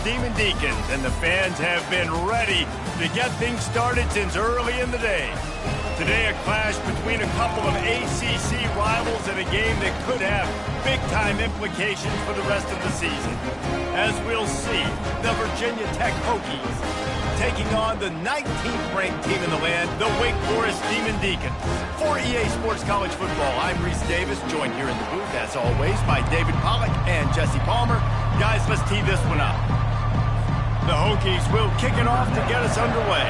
Demon Deacons, and the fans have been ready to get things started since early in the day. Today, a clash between a couple of ACC rivals in a game that could have big-time implications for the rest of the season. As we'll see, the Virginia Tech Hokies taking on the 19th-ranked team in the land, the Wake Forest Demon Deacons. For EA Sports College Football, I'm Reese Davis, joined here in the booth, as always, by David Pollack and Jesse Palmer. Guys, let's tee this one up. The Hokies will kick it off to get us underway.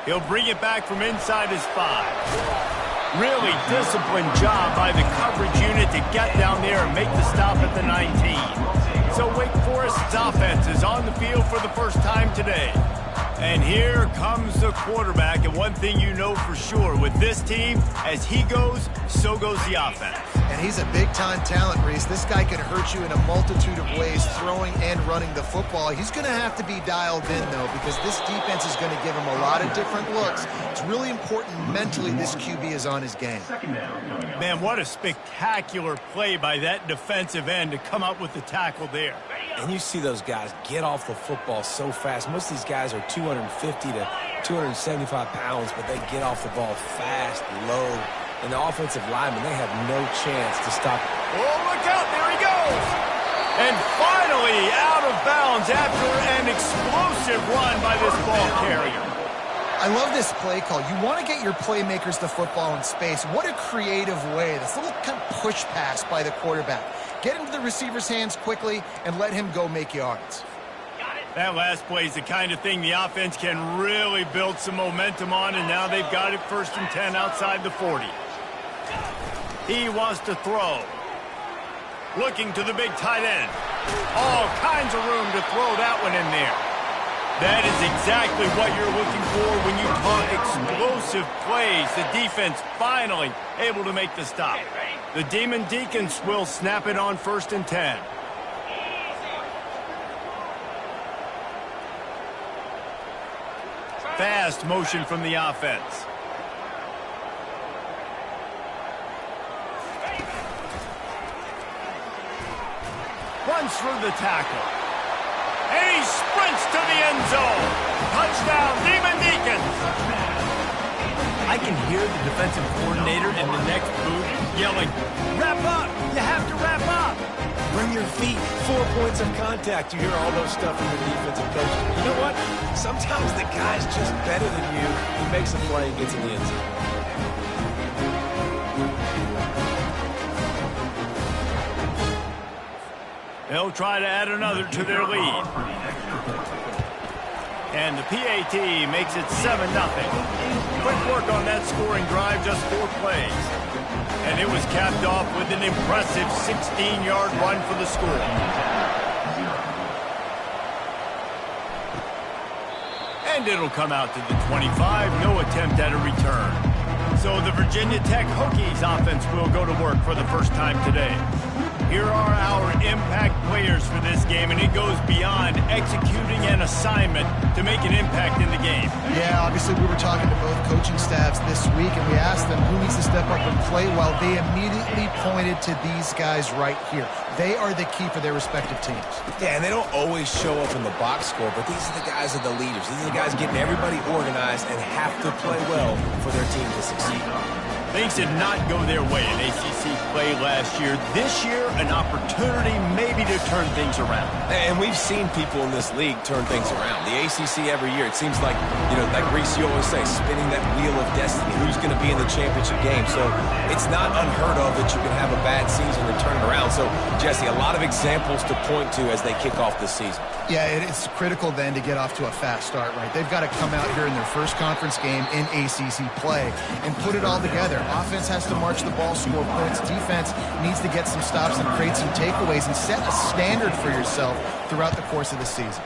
He'll bring it back from inside his 5. Really disciplined job by the coverage unit to get down there and make the stop at the 19. So Wake Forest's offense is on the field for the first time today. And here comes the quarterback, and one thing you know for sure, with this team, as he goes, so goes the offense. And he's a big-time talent, Reese. This guy can hurt you in a multitude of ways, throwing and running the football. He's going to have to be dialed in, though, because this defense is going to give him a lot of different looks. It's really important mentally this QB is on his game. Man, what a spectacular play by that defensive end to come up with the tackle there. And you see those guys get off the football so fast. Most of these guys are 250 to 275 pounds, but they get off the ball fast, low. And the offensive linemen, they have no chance to stop. Oh, look out, there he goes! And finally out of bounds after an explosive run by this ball carrier. I love this play call. You want to get your playmakers the football in space. What a creative way. This little kind of push pass by the quarterback. Get into the receiver's hands quickly and let him go make yards. That last play is the kind of thing the offense can really build some momentum on, and now they've got it 1st and 10 outside the 40. He wants to throw. Looking to the big tight end. All kinds of room to throw that one in there. That is exactly what you're looking for when you talk explosive plays. The defense finally able to make the stop. The Demon Deacons will snap it on 1st and 10. Fast motion from the offense. Runs through the tackle. And he sprints to the end zone. Touchdown, Demon Deacons. I can hear the defensive coordinator in the next booth yelling, "Wrap up! You have to wrap up!" Bring your feet, 4 points of contact. You hear all those stuff from the defensive coach. You know what? Sometimes the guy's just better than you. He makes a play and gets in the end zone. They'll try to add another to their lead. And the PAT makes it 7-0. Quick work on that scoring drive, just 4 plays. And it was capped off with an impressive 16-yard run for the score. And it'll come out to the 25, no attempt at a return. So the Virginia Tech Hokies offense will go to work for the first time today. Here are our impact players for this game, and it goes beyond executing an assignment to make an impact in the game. Yeah, obviously we were talking to both coaching staffs this week, and we asked them who needs to step up and play well. They immediately pointed to these guys right here. They are the key for their respective teams. Yeah, and they don't always show up in the box score, but these are the guys that are the leaders. These are the guys getting everybody organized and have to play well for their team to succeed. Things did not go their way in ACC play last year. This year, an opportunity maybe to turn things around. And we've seen people in this league turn things around. The ACC every year, it seems like, like Reese, you always say, spinning that wheel of destiny. Who's going to be in the championship game? So it's not unheard of that you can have a bad season and turn it around. So, Jesse, a lot of examples to point to as they kick off this season. Yeah, it's critical then to get off to a fast start, right? They've got to come out here in their first conference game in ACC play and put it all together. Offense has to march the ball, score points. Defense needs to get some stops and create some takeaways and set a standard for yourself throughout the course of the season.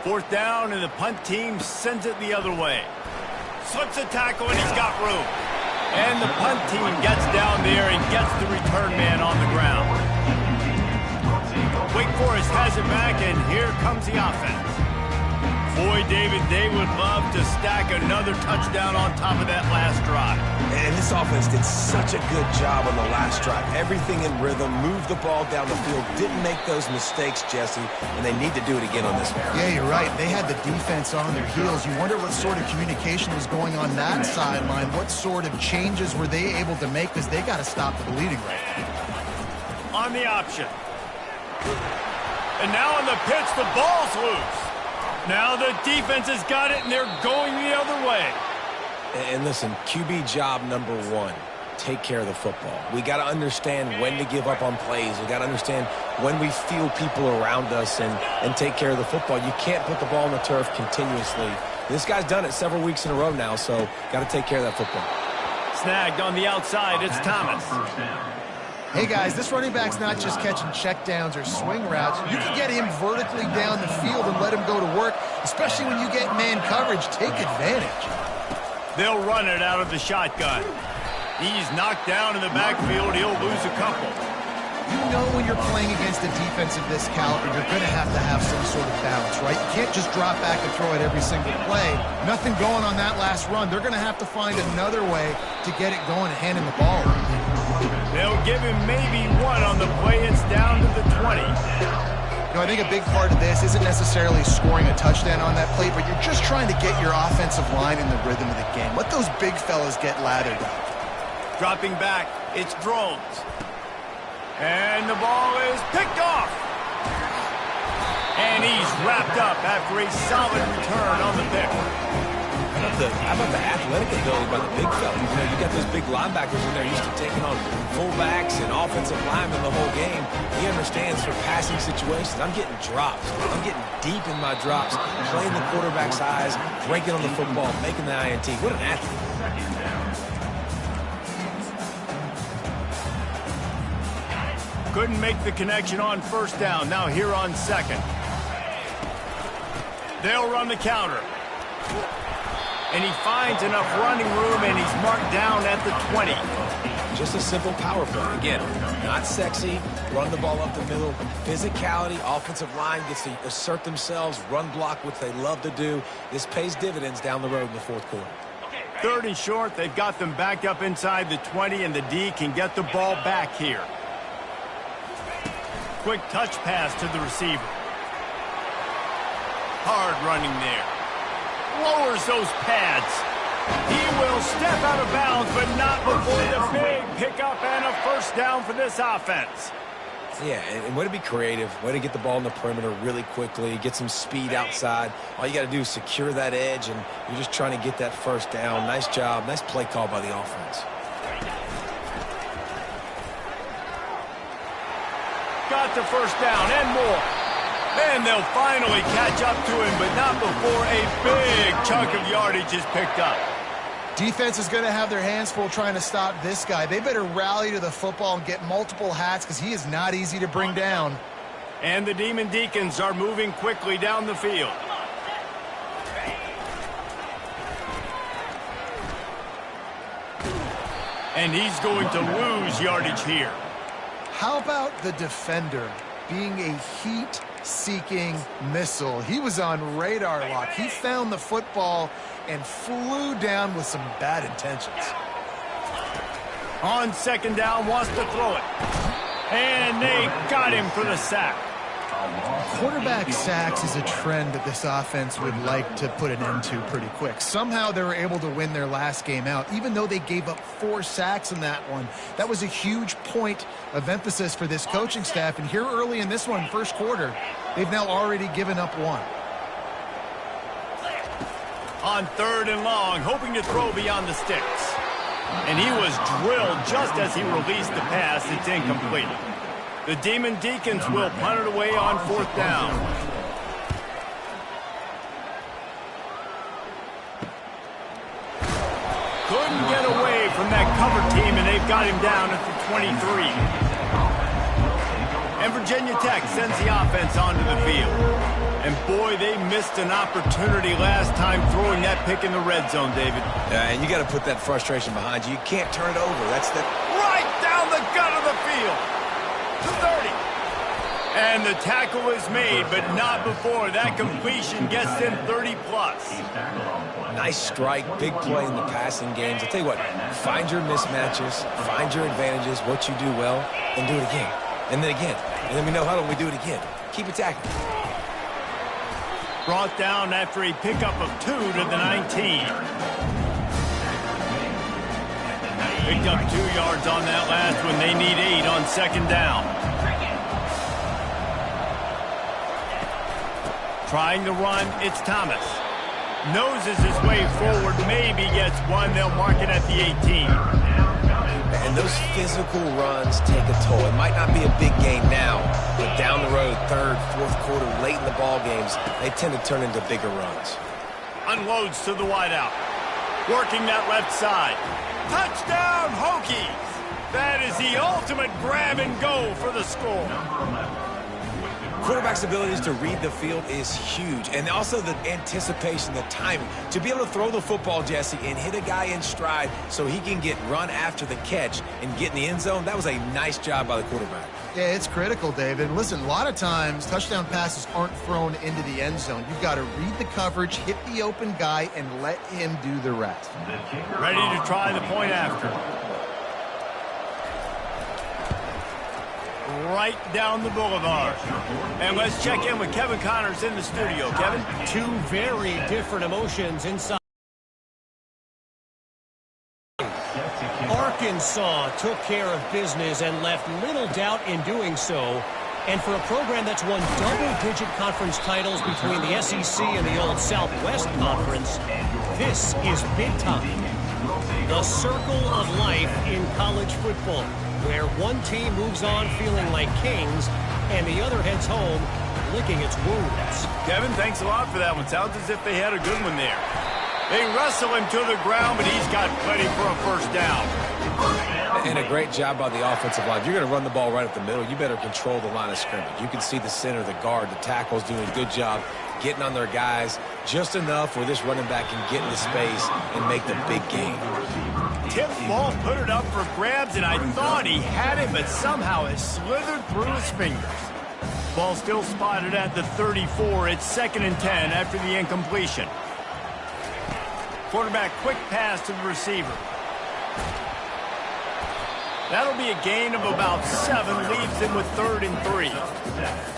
4th down, and the punt team sends it the other way. Slips a tackle, and he's got room. And the punt team gets down there and gets the return man on the ground. Wake Forest has it back, and here comes the offense. Boy, David, they would love to stack another touchdown on top of that last drive. And this offense did such a good job on the last drive. Everything in rhythm, moved the ball down the field, didn't make those mistakes, Jesse, and they need to do it again on this one. Yeah, you're right. They had the defense on their heels. You wonder what sort of communication was going on that sideline. What sort of changes were they able to make, because they got to stop the bleeding right now. On the option. And now on the pitch, the ball's loose. Now the defense has got it, and they're going the other way. And listen, QB job number one, take care of the football. We got to understand when to give up on plays. We got to understand when we feel people around us and take care of the football. You can't put the ball on the turf continuously. This guy's done it several weeks in a row now, so got to take care of that football. Snagged on the outside, it's Thomas. Hey, guys, this running back's not just catching checkdowns or swing routes. You can get him vertically down the field and let him go to work, especially when you get man coverage. Take advantage. They'll run it out of the shotgun. He's knocked down in the backfield. He'll lose a couple. You know when you're playing against a defense of this caliber, you're going to have some sort of balance, right? You can't just drop back and throw it every single play. Nothing going on that last run. They're going to have to find another way to get it going and hand him the ball. They'll give him maybe one on the play. It's down to the 20. You know, I think a big part of this isn't necessarily scoring a touchdown on that play, but you're just trying to get your offensive line in the rhythm of the game. Let those big fellas get lathered up. Dropping back, it's Drones. And the ball is picked off. And he's wrapped up after a solid return on the pick. How about the athletic ability by the big fella? You know, you got those big linebackers in there used to taking on fullbacks and offensive linemen the whole game. He understands for passing situations. I'm getting drops. I'm getting deep in my drops, playing the quarterback's eyes, breaking on the football, making the INT. What an athlete. Couldn't make the connection on first down. Now here on second. They'll run the counter. And he finds enough running room, and he's marked down at the 20. Just a simple power play. Again, not sexy, run the ball up the middle. Physicality, offensive line gets to assert themselves, run block, which they love to do. This pays dividends down the road in the fourth quarter. Third and short, they've got them backed up inside the 20, and the D can get the ball back here. Quick touch pass to the receiver. Hard running there. Lowers those pads. He will step out of bounds, but not before the big pickup and a first down for this offense. Yeah, and way to be creative, way to get the ball in the perimeter really quickly, get some speed outside. All you got to do is secure that edge, and you're just trying to get that first down. Nice job, nice play call by the offense. Got the first down and more. And they'll finally catch up to him, but not before a big chunk of yardage is picked up. Defense is going to have their hands full trying to stop this guy. They better rally to the football and get multiple hats, because he is not easy to bring down. And the Demon Deacons are moving quickly down the field. And he's going to lose yardage here. How about the defender being a heat-seeking missile? He was on radar lock. He found the football and flew down with some bad intentions. On second down, wants to throw it. And they got him for the sack. Quarterback sacks is a trend that this offense would like to put an end to pretty quick. Somehow they were able to win their last game out, even though they gave up 4 sacks in that one. That was a huge point of emphasis for this coaching staff. And here early in this one, first quarter, they've now already given up 1. On third and long, hoping to throw beyond the sticks. And he was drilled just as he released the pass. It's incomplete. The Demon Deacons will punt it away on fourth down. Couldn't get away from that cover team, and they've got him down at the 23. And Virginia Tech sends the offense onto the field. And boy, they missed an opportunity last time throwing that pick in the red zone, David. Yeah, and you got to put that frustration behind you. You can't turn it over. That's the right down the gut of the field. To 30. And the tackle is made, but not before that completion gets them 30-plus. Nice strike, big play in the passing games. I'll tell you what, find your mismatches, find your advantages, what you do well, and do it again. And then again. And then we know how do we do it again. Keep attacking. Brought down after a pickup of 2 to the 19. Picked up 2 yards on that last one. They need 8 on second down. Trying to run, it's Thomas. Noses his way forward, maybe gets 1. They'll mark it at the 18. And those physical runs take a toll. It might not be a big game now, but down the road, third, fourth quarter, late in the ball games, they tend to turn into bigger runs. Unloads to the wideout. Working that left side. Touchdown, Hokies! That is the ultimate grab and go for the score. Quarterback's abilities to read the field is huge, and also the anticipation, the timing. To be able to throw the football, Jesse, and hit a guy in stride so he can get run after the catch and get in the end zone, that was a nice job by the quarterback. Yeah, it's critical, David. Listen, a lot of times touchdown passes aren't thrown into the end zone. You've got to read the coverage, hit the open guy, and let him do the rest. Ready to try the point after. Right down the boulevard. And let's check in with Kevin Connors in the studio. Kevin? 2 very different emotions inside. Arkansas took care of business and left little doubt in doing so. And for a program that's won double-digit conference titles between the SEC and the old Southwest Conference, this is big time. The circle of life in college football, where one team moves on feeling like kings and the other heads home licking its wounds. Kevin, thanks a lot for that one. Sounds as if they had a good one there. They wrestle him to the ground, but he's got plenty for a first down. And a great job by the offensive line. If you're going to run the ball right up the middle, you better control the line of scrimmage. You can see the center, the guard, the tackles doing a good job getting on their guys just enough where this running back can get into space and make the big game. Tip ball, put it up for grabs, and I thought he had it, but somehow it slithered through his fingers. Ball still spotted at the 34. It's 2nd and 10 after the incompletion. Quarterback quick pass to the receiver. That'll be a gain of about 7, leaves him with 3rd and 3.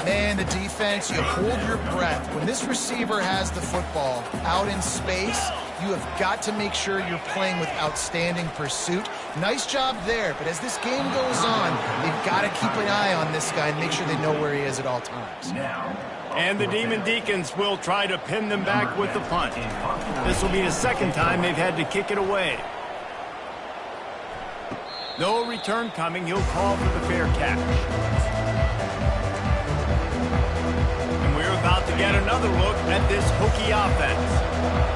Man, the defense, you hold your breath. When this receiver has the football out in space, you have got to make sure you're playing with outstanding pursuit. Nice job there, but as this game goes on, they've got to keep an eye on this guy and make sure they know where he is at all times. And the Demon Deacons will try to pin them back with the punt. This will be the 2nd time they've had to kick it away. No return coming. He'll call for the fair catch. And we're about to get another look at this Hokie offense.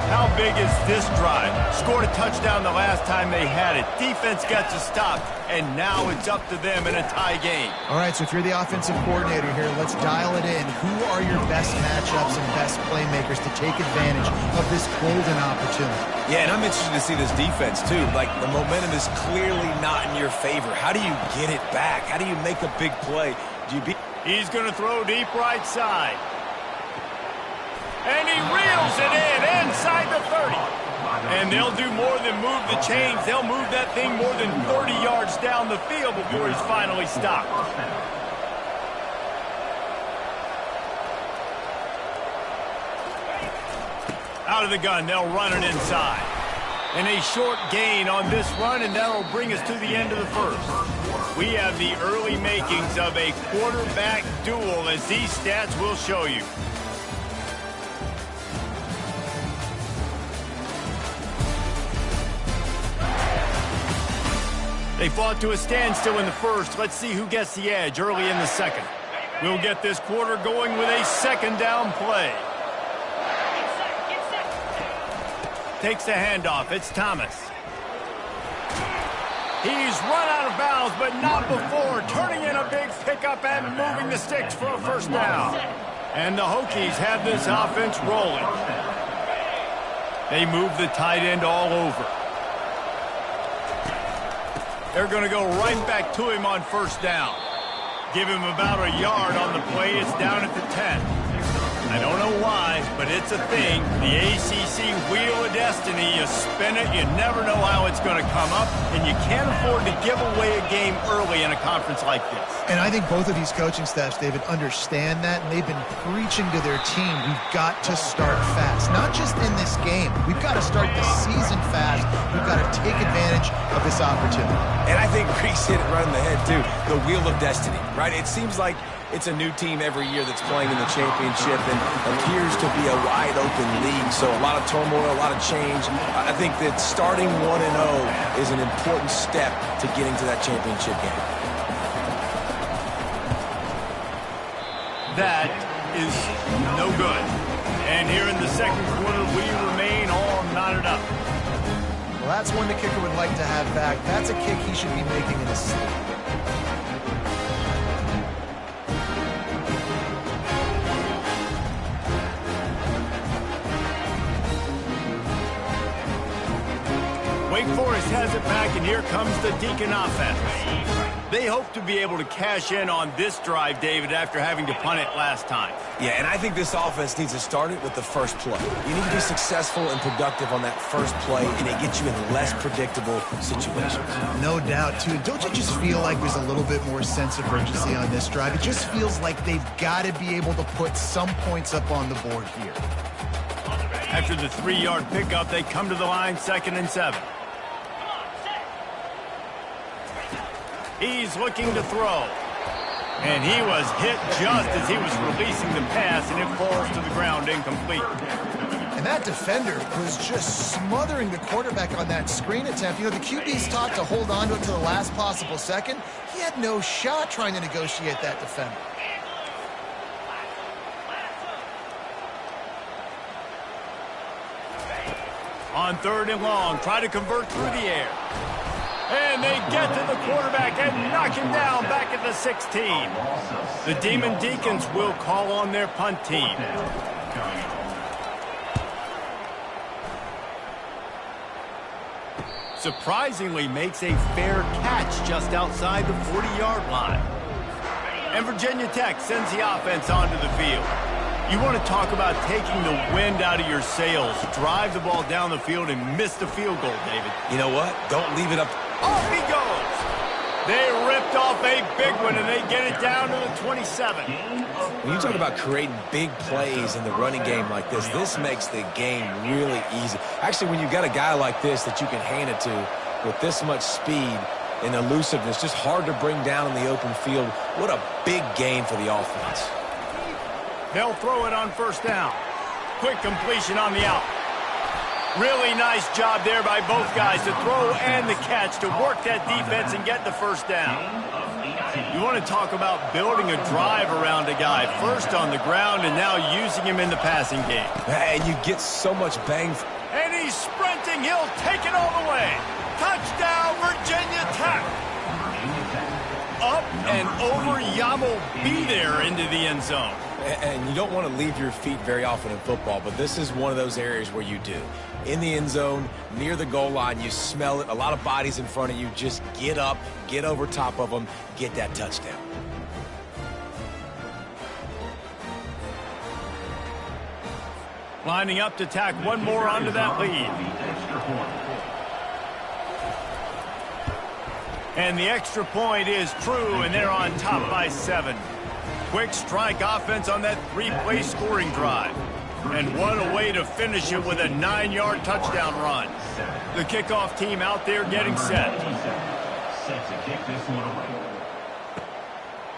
How big is this drive? Scored a touchdown the last time they had it. Defense gets a stop, and now it's up to them in a tie game. All right, so if you're the offensive coordinator here, let's dial it in. Who are your best matchups and best playmakers to take advantage of this golden opportunity? Yeah, and I'm interested to see this defense, too. Like, the momentum is clearly not in your favor. How do you get it back? How do you make a big play? He's going to throw deep right side. And he reels it in inside the 30. And they'll do more than move the chains. They'll move that thing more than 30 yards down the field before he's finally stopped. Out of the gun, they'll run it inside. And a short gain on this run, and that'll bring us to the end of the first. We have the early makings of a quarterback duel, as these stats will show you. They fought to a standstill in the first. Let's see who gets the edge early in the second. We'll get this quarter going with a 2nd down play. Takes the handoff. It's Thomas. He's run out of bounds, but not before. Turning in a big pickup and moving the sticks for a first down. And the Hokies have this offense rolling. They move the tight end all over. They're going to go right back to him on first down. give him about a yard on the play. It's down at the 10. I don't know why, but it's a thing. The ACC Wheel of Destiny, you spin it, you never know how it's going to come up, and you can't afford to give away a game early in a conference like this. And I think both of these coaching staffs, David, understand that, and they've been preaching to their team, we've got to start fast. Not just in this game. We've got to start the season fast. We've got to take advantage of this opportunity. And I think Reese hit it right on the head, too. The Wheel of Destiny, right? It seems like it's a new team every year that's playing in the championship and appears to be a wide-open league. So a lot of turmoil, a lot of change. I think that starting 1-0 is an important step to getting to that championship game. That is no good. And here in the second quarter, we remain all knotted up. Well, that's one the kicker would like to have back. That's a kick he should be making in his sleep. Wake Forest has it back, and here comes the Deacon offense. They hope to be able to cash in on this drive, David, after having to punt it last time. Yeah, and I think this offense needs to start it with the first play. You need to be successful and productive on that first play, and it gets you in less predictable situations. No doubt, too. Don't you just feel like there's a little bit more sense of urgency on this drive? It just feels like they've got to be able to put some points up on the board here. After the 3-yard pickup, they come to the line, 2nd and 7. He's looking to throw. And he was hit just as he was releasing the pass, and it falls to the ground incomplete. And that defender was just smothering the quarterback on that screen attempt. You know, the QB's taught to hold on to it to the last possible second. He had no shot trying to negotiate that defender. On 3rd and long, try to convert through the air. And they get to the quarterback and knock him down back at the 16. The Demon Deacons will call on their punt team. Surprisingly makes a fair catch just outside the 40-yard line. And Virginia Tech sends the offense onto the field. You want to talk about taking the wind out of your sails. Drive the ball down the field and miss the field goal, David. You know what? Don't leave it up. Off he goes. They ripped off a big one, and they get it down to the 27. When you talk about creating big plays in the running game like this makes the game really easy. Actually, when you've got a guy like this that you can hand it to with this much speed and elusiveness, just hard to bring down in the open field, what a big gain for the offense. They'll throw it on 1st down. Quick completion on the out. Really nice job there by both guys to throw and the catch to work that defense and get the 1st down. You want to talk about building a drive around a guy. First on the ground and now using him in the passing game. And you get so much bang. And he's sprinting. He'll take it all the way. Touchdown, Virginia Tech. Up and over Yamo be there into the end zone. And you don't want to leave your feet very often in football, but this is one of those areas where you do. In the end zone, near the goal line, you smell it. A lot of bodies in front of you. Just get up, get over top of them, get that touchdown. Lining up to tack one more onto that lead. And the extra point is true, and they're on top by 7. Quick strike offense on that 3-play scoring drive. And what a way to finish it with a 9-yard touchdown run. The kickoff team out there getting set.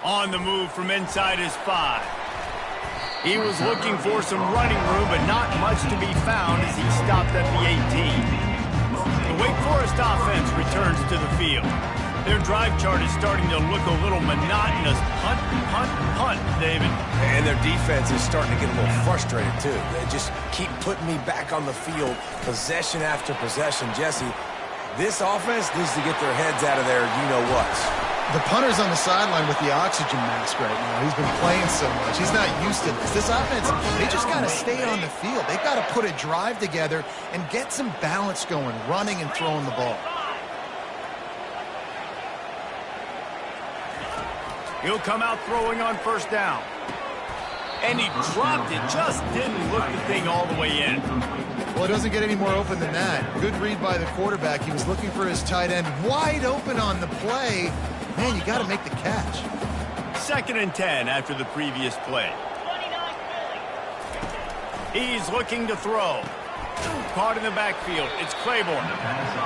On the move from inside his 5. He was looking for some running room, but not much to be found as he stopped at the 18. The Wake Forest offense returns to the field. Their drive chart is starting to look a little monotonous. Punt, punt, punt, David. And their defense is starting to get a little frustrated, too. They just keep putting me back on the field, possession after possession. Jesse, this offense needs to get their heads out of their you-know-whats. The punter's on the sideline with the oxygen mask right now. He's been playing so much. He's not used to this. This offense, they just got to stay on the field. They've got to put a drive together and get some balance going, running and throwing the ball. He'll come out throwing on first down. And he dropped it. Just didn't look the thing all the way in. Well, it doesn't get any more open than that. Good read by the quarterback. He was looking for his tight end wide open on the play. Man, you got to make the catch. 2nd and 10 after the previous play. He's looking to throw. Caught in the backfield. It's Claiborne.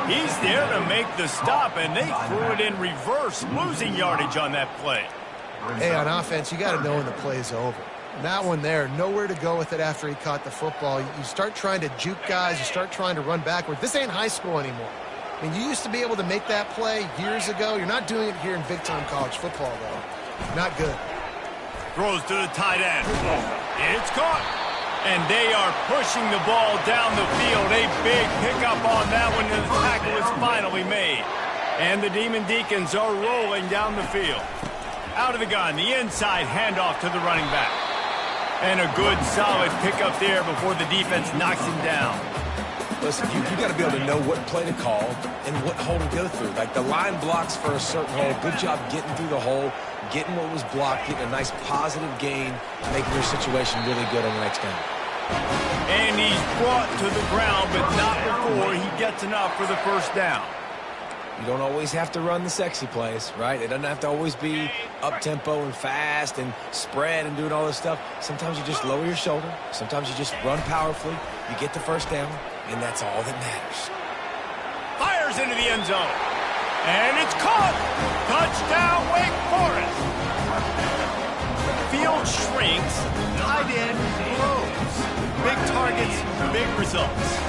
He's there to make the stop, and they threw it in reverse, losing yardage on that play. Hey, on offense, you got to know when the play's over. That one there, nowhere to go with it after he caught the football. You start trying to juke guys. You start trying to run backward. This ain't high school anymore. I mean, you used to be able to make that play years ago. You're not doing it here in big-time college football, though. Not good. Throws to the tight end. It's caught. And they are pushing the ball down the field. A big pickup on that one, and the tackle is finally made. And the Demon Deacons are rolling down the field. Out of the gun, the inside handoff to the running back. And a good, solid pickup there before the defense knocks him down. Listen, you got to be able to know what play to call and what hole to go through. Like the line blocks for a certain hole. Good job getting through the hole, getting what was blocked, getting a nice positive gain, making your situation really good on the next down. And he's brought to the ground, but not before he gets enough for the first down. You don't always have to run the sexy plays, right? It doesn't have to always be up-tempo and fast and spread and doing all this stuff. Sometimes you just lower your shoulder. Sometimes you just run powerfully. You get the first down, and that's all that matters. Fires into the end zone. And it's caught. Touchdown, Wake Forest. Field shrinks. Tight end grows. Big targets, big results.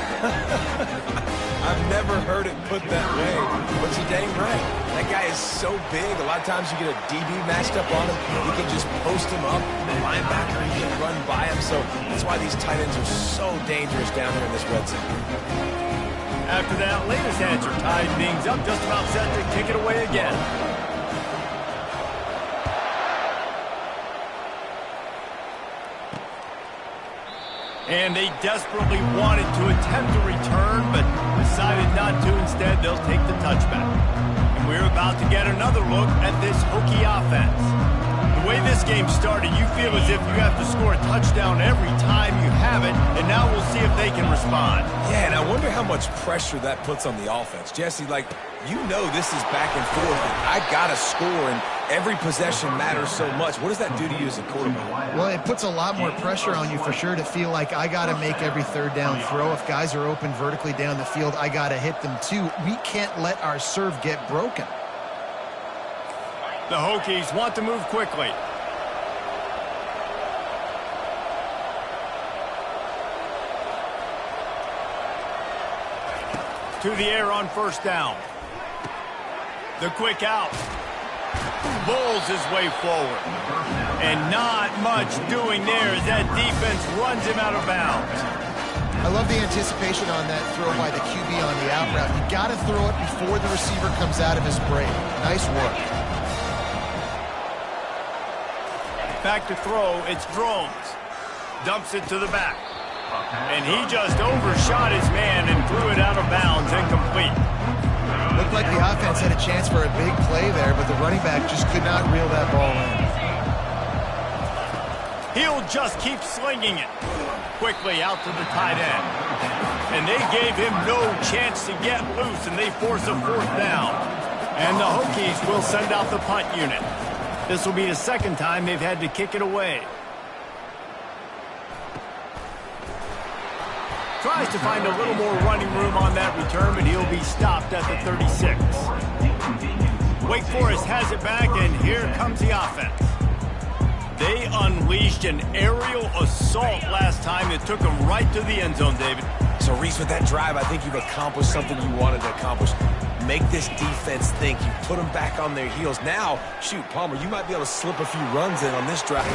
I've never heard it put that way, but you're dang right. That guy is so big. A lot of times you get a DB matched up on him. You can just post him up. The linebacker, you can run by him. So that's why these tight ends are so dangerous down here in this red zone. After that, latest hands are tied things up, just about set to kick it away again. And they desperately wanted to attempt a return, but decided not to. Instead, they'll take the touchback. And we're about to get another look at this Hokie offense. The way this game started, you feel as if you have to score a touchdown every time you have it, and now we'll see if they can respond. Yeah, and I wonder how much pressure that puts on the offense. Jesse, like, you know this is back and forth, and I got to score, and every possession matters so much. What does that do to you as a quarterback? Well, it puts a lot more pressure on you for sure to feel like I got to make every third down throw. If guys are open vertically down the field, I got to hit them too. We can't let our serve get broken. The Hokies want to move quickly. To the air on first down. The quick out. Bowls his way forward. And not much doing there as that defense runs him out of bounds. I love the anticipation on that throw by the QB on the out route. You got to throw it before the receiver comes out of his break. Nice work. Back to throw, it's Drones. Dumps it to the back. And he just overshot his man and threw it out of bounds, incomplete. Looked like the offense had a chance for a big play there, but the running back just could not reel that ball in. He'll just keep slinging it. Quickly out to the tight end. And they gave him no chance to get loose, and they force a fourth down. And the Hokies will send out the punt unit. This will be the second time they've had to kick it away. Tries to find a little more running room on that return, but he'll be stopped at the 36. Wake Forest has it back, and here comes the offense. They unleashed an aerial assault last time that took them right to the end zone, David. So, Reese, with that drive, I think you've accomplished something you wanted to accomplish. Make this defense think. You put them back on their heels. Now, shoot, Palmer, you might be able to slip a few runs in on this drive.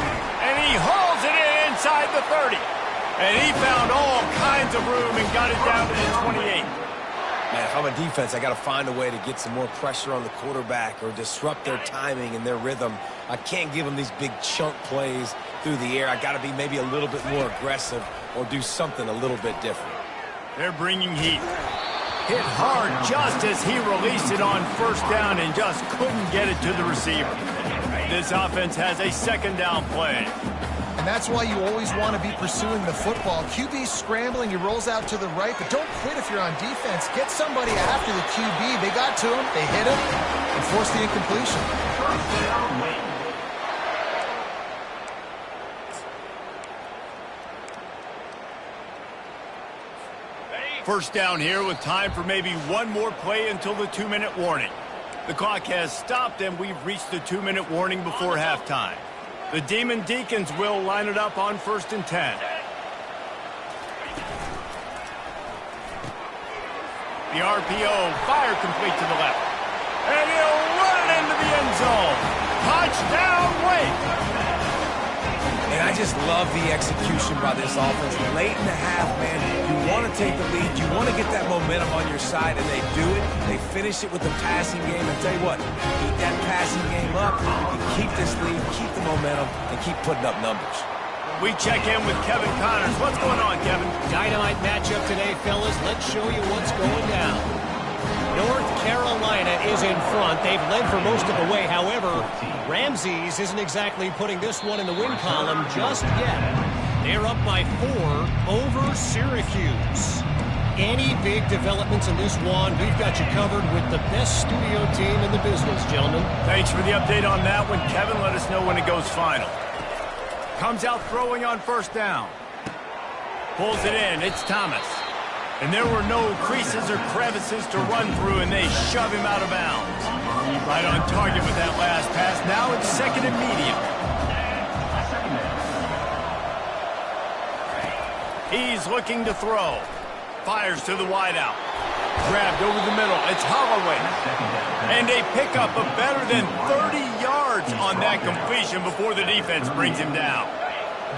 And he hauls it in inside the 30. And he found all kinds of room and got it down to the 28. Man, if I'm a defense, I got to find a way to get some more pressure on the quarterback or disrupt their timing and their rhythm. I can't give them these big chunk plays through the air. I got to be maybe a little bit more aggressive or do something a little bit different. They're bringing heat. Hit hard just as he released it on first down and just couldn't get it to the receiver. This offense has a second down play. And that's why you always want to be pursuing the football. QB's scrambling, he rolls out to the right, but don't quit if you're on defense. Get somebody after the QB. They got to him, they hit him, and forced the incompletion. First down here with time for maybe one more play until the 2-minute warning. The clock has stopped and we've reached the 2-minute warning before halftime. The Demon Deacons will line it up on 1st and 10. The RPO, fire complete to the left. And he'll run it into the end zone. Touchdown, Wake! And I just love the execution by this offense. Late in the half, man, you want to take the lead. You want to get that momentum on your side, and they do it. They finish it with the passing game. And tell you what, keep that passing game up. You can keep this lead, keep the momentum, and keep putting up numbers. We check in with Kevin Connors. What's going on, Kevin? Dynamite matchup today, fellas. Let's show you what's going down. North Carolina is in front. They've led for most of the way. However, Ramses isn't exactly putting this one in the win column just yet. They're up by 4 over Syracuse. Any big developments in this one, we've got you covered with the best studio team in the business, gentlemen. Thanks for the update on that one, Kevin. Let us know when it goes final. Comes out throwing on first down. Pulls it in. It's Thomas. And there were no creases or crevices to run through, and they shove him out of bounds. Right on target with that last pass. Now it's 2nd and medium. He's looking to throw. Fires to the wideout. Grabbed over the middle. It's Holloway. And a pickup of better than 30 yards on that completion before the defense brings him down.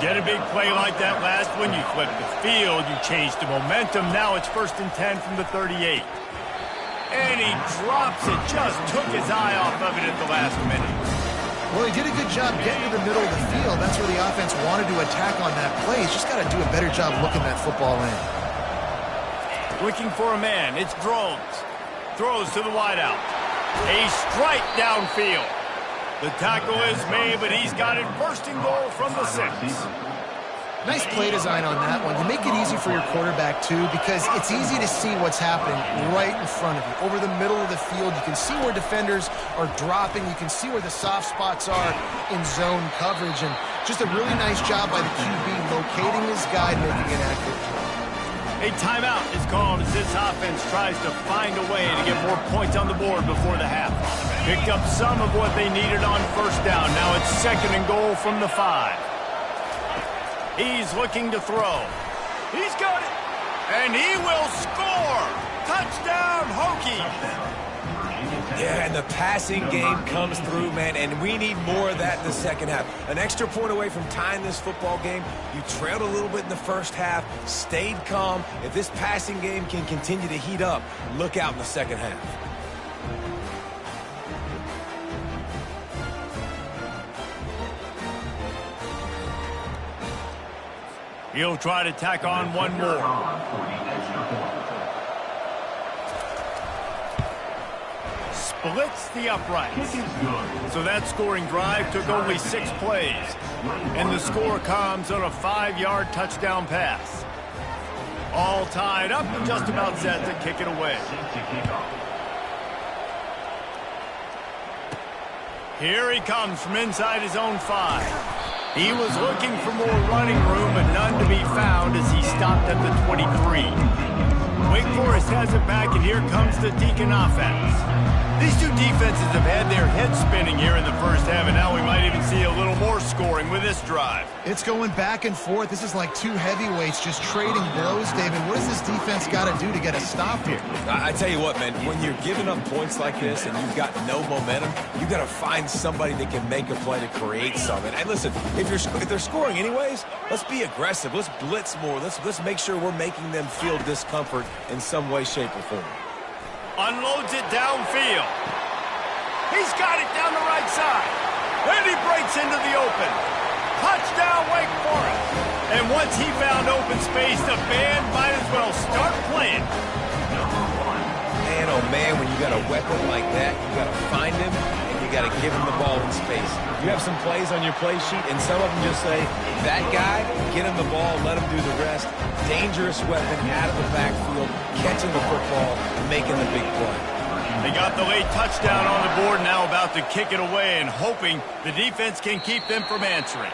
Get a big play like that last one, you flip the field, you change the momentum. Now it's 1st and 10 from the 38. And he drops it, just took his eye off of it at the last minute. Well, he did a good job getting to the middle of the field. That's where the offense wanted to attack on that play. He's just got to do a better job looking that football in. Looking for a man, it's Drones. Throws to the wideout. A strike downfield. The tackle is made, but he's got it 1st and goal from the 6. Nice play design on that one. You make it easy for your quarterback, too, because it's easy to see what's happening right in front of you. Over the middle of the field, you can see where defenders are dropping. You can see where the soft spots are in zone coverage. And just a really nice job by the QB locating his guy and making an accurate throw. A timeout is called as this offense tries to find a way to get more points on the board before the half. Picked up some of what they needed on first down. Now it's 2nd and goal from the 5. He's looking to throw. He's got it. And he will score. Touchdown, Hokies. Yeah, and the passing game comes through, man, and we need more of that in the second half. An extra point away from tying this football game. You trailed a little bit in the first half, stayed calm. If this passing game can continue to heat up, look out in the second half. He'll try to tack on one more. Splits the uprights. So that scoring drive took only 6 plays. And the score comes on a 5-yard touchdown pass. All tied up and just about set to kick it away. Here he comes from inside his own 5. He was looking for more running room, but none to be found as he stopped at the 23. Wake Forest has it back, and here comes the Deacon offense. These two defenses have had their heads spinning here in the first half, and now we might even see a little more scoring with this drive. It's going back and forth. This is like two heavyweights just trading blows, David. What does this defense got to do to get a stop here? I tell you what, man, when you're giving up points like this and you've got no momentum, you got to find somebody that can make a play to create something. And listen, if they're scoring anyways, let's be aggressive. Let's blitz more. Let's make sure we're making them feel discomfort in some way, shape, or form. Unloads it downfield. He's got it down the right side. And he breaks into the open. Touchdown, Wake Forest. And once he found open space, the band might as well start playing. Man, oh man, when you got a weapon like that, you got to find him, and you you got to give him the ball in space. You have some plays on your play sheet, and some of them just say, that guy, get him the ball, let him do the rest. Dangerous weapon out of the backfield, catching the football, making the big play. They got the late touchdown on the board, now about to kick it away and hoping the defense can keep them from answering.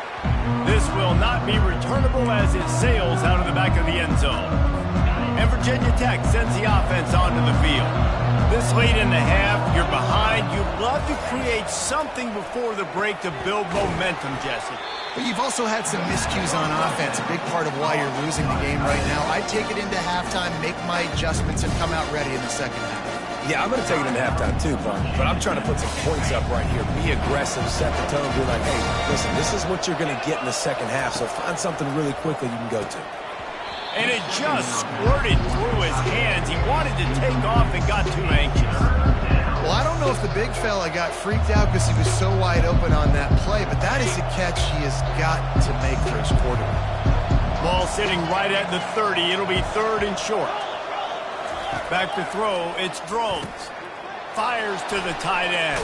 This will not be returnable as it sails out of the back of the end zone. And Virginia Tech sends the offense onto the field. This late in the half, you're behind. You'd love to create something before the break to build momentum, Jesse. But you've also had some miscues on offense, a big part of why you're losing the game right now. I'd take it into halftime, make my adjustments, and come out ready in the second half. Yeah, I'm going to take it into halftime too, but I'm trying to put some points up right here. Be aggressive, set the tone, be like, hey, listen, this is what you're going to get in the second half, so find something really quickly you can go to. And it just squirted through his hands. He wanted to take off and got too anxious. Well, I don't know if the big fella got freaked out because he was so wide open on that play, but that is a catch he has got to make for his quarterback. Ball sitting right at the 30. It'll be third and short. Back to throw, it's Drones. Fires to the tight end.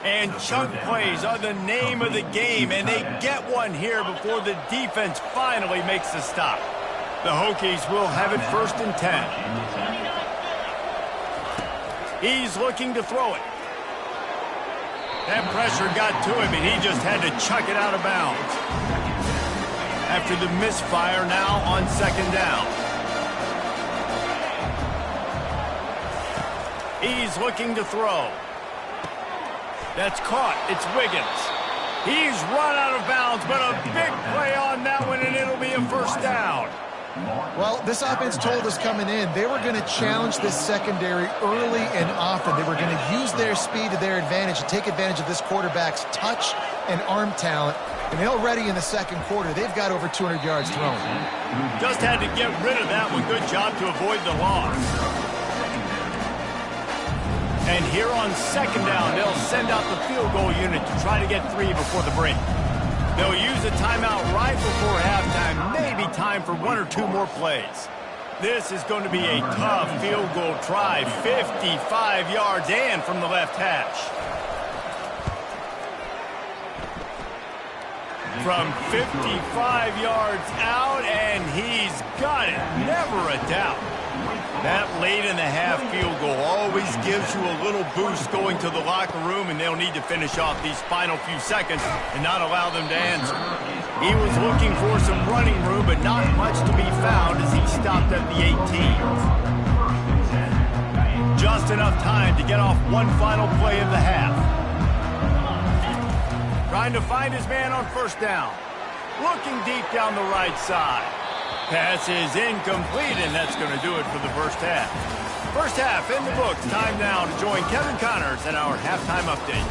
And chunk plays are the name of the game, and they get one here before the defense finally makes the stop. The Hokies will have it first and 10. He's looking to throw it. That pressure got to him, and he just had to chuck it out of bounds. After the misfire, now on second down. He's looking to throw. That's caught. It's Wiggins. He's run out of bounds, but a big play on that one, and it'll be a first down. Well, this offense told us coming in they were going to challenge this secondary early and often. They were going to use their speed to their advantage and take advantage of this quarterback's touch and arm talent. And already in the second quarter, they've got over 200 yards thrown. Just had to get rid of that one. Good job to avoid the loss. And here on second down, they'll send out the field goal unit to try to get 3 before the break. They'll use a timeout right before halftime, maybe time for 1 or 2 more plays. This is going to be a tough field goal try, 55 yards and from the left hash. From 55 yards out, and he's got it. Never a doubt. That late in the half field goal always gives you a little boost going to the locker room, and they'll need to finish off these final few seconds and not allow them to answer. He was looking for some running room, but not much to be found as he stopped at the 18. Just enough time to get off one final play of the half. Trying to find his man on first down. Looking deep down the right side. Pass is incomplete, and that's going to do it for the first half. First half in the books. Time now to join Kevin Connors in our halftime update.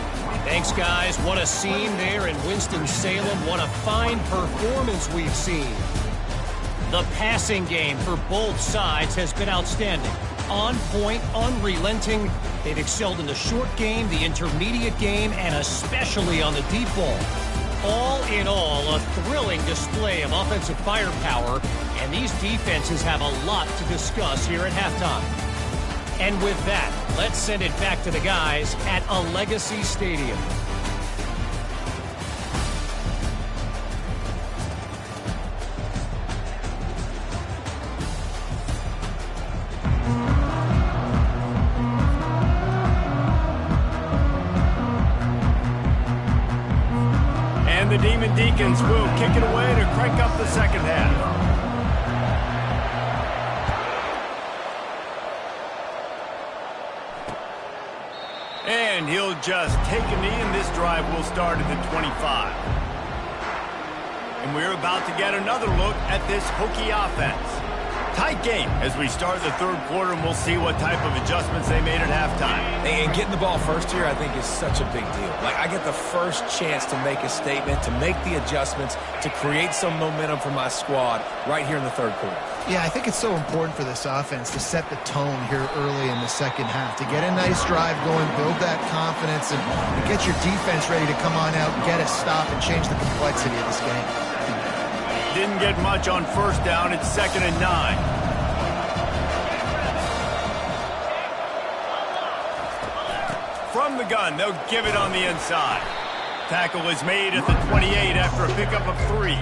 Thanks, guys. What a scene there in Winston-Salem. What a fine performance we've seen. The passing game for both sides has been outstanding. On point, unrelenting. They've excelled in the short game, the intermediate game, and especially on the deep ball. All in all, a thrilling display of offensive firepower, and these defenses have a lot to discuss here at halftime. And with that, let's send it back to the guys at Allegacy Stadium. The Demon Deacons will kick it away to crank up the second half. And he'll just take a knee, and this drive will start at the 25. And we're about to get another look at this Hokie offense. Tight game as we start the third quarter, and we'll see what type of adjustments they made at halftime. And getting the ball first here, I think, is such a big deal. Like, I get the first chance to make a statement, to make the adjustments, to create some momentum for my squad right here in the third quarter. Yeah, I think it's so important for this offense to set the tone here early in the second half, to get a nice drive going, build that confidence, and get your defense ready to come on out, get a stop, and change the complexity of this game. Didn't get much on first down. It's 2nd and 9. the gun, they'll give it on the inside. Tackle is made at the 28 after a pickup of 3.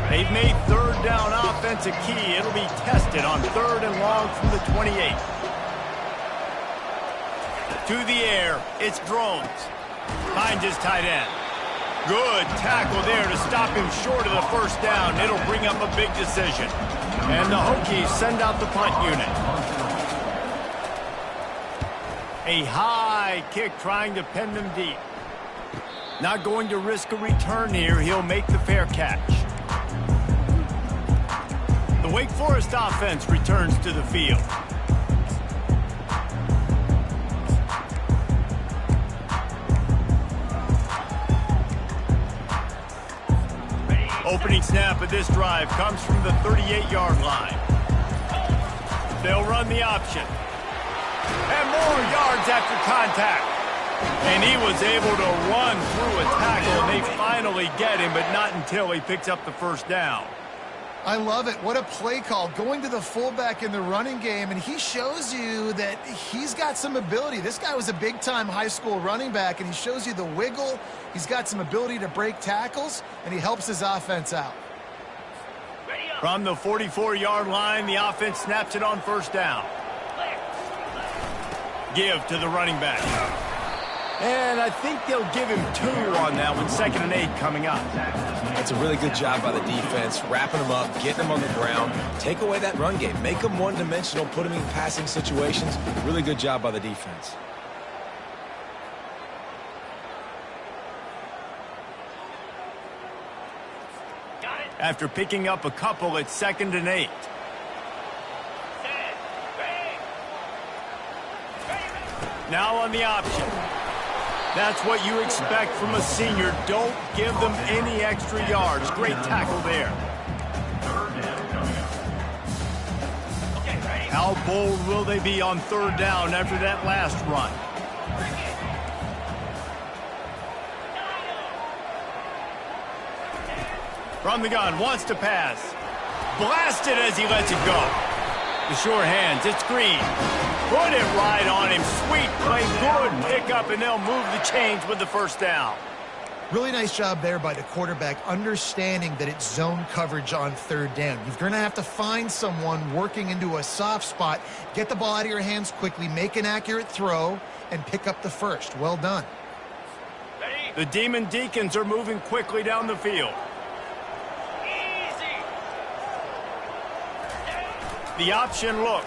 They've made third down offense a key. It'll be tested on 3rd and long from the 28. To the air, it's Drones. Finds his tight end. Good tackle there to stop him short of the first down. It'll bring up a big decision. And the Hokies send out the punt unit. A high kick trying to pin them deep. Not going to risk a return here. He'll make the fair catch. The Wake Forest offense returns to the field. Opening snap of this drive comes from the 38-yard line. They'll run the option. And more yards after contact. And he was able to run through a tackle, and they finally get him, but not until he picks up the first down. I love it. What a play call. Going to the fullback in the running game, and he shows you that he's got some ability. This guy was a big-time high school running back, and he shows you the wiggle. He's got some ability to break tackles, and he helps his offense out. From the 44-yard line, the offense snaps it on first down. Give to the running back. And I think they'll give him 2 on that one, 2nd and 8 coming up. That's a really good job by the defense, wrapping them up, getting them on the ground. Take away that run game. Make them one-dimensional, put them in passing situations. Really good job by the defense. After picking up a couple, it's 2nd and 8. Now on the option. That's what you expect from a senior. Don't give them any extra yards. Great tackle there. How bold will they be on 3rd down after that last run? From the gun, wants to pass. Blasted as he lets it go. The sure hands, it's Green. Put it right on him. Sweet play, good pickup, and they'll move the chains with the first down. Really nice job there by the quarterback, understanding that it's zone coverage on 3rd down. You're going to have to find someone working into a soft spot, get the ball out of your hands quickly, make an accurate throw, and pick up the first. Well done. The Demon Deacons are moving quickly down the field. The option look.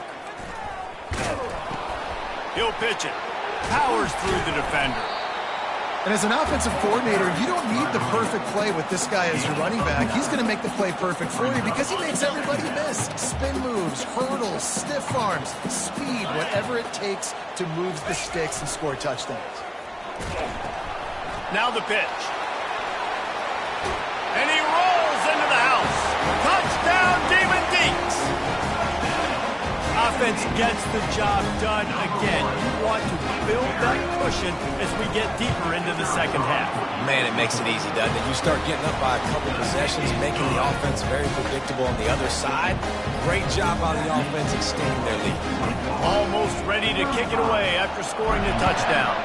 He'll pitch it. Powers through the defender. And as an offensive coordinator, you don't need the perfect play with this guy as your running back. He's going to make the play perfect for you because he makes everybody miss. Spin moves, hurdles, stiff arms, speed, whatever it takes to move the sticks and score touchdowns. Now the pitch. And he rolls into the house. Touchdown, Demon Deacs. Offense gets the job done again. You want to build that cushion as we get deeper into the second half. Man, it makes it easy, doesn't it? You start getting up by a couple possessions, making the offense very predictable on the other side. Great job by the offense extending their lead. Almost ready to kick it away after scoring the touchdown.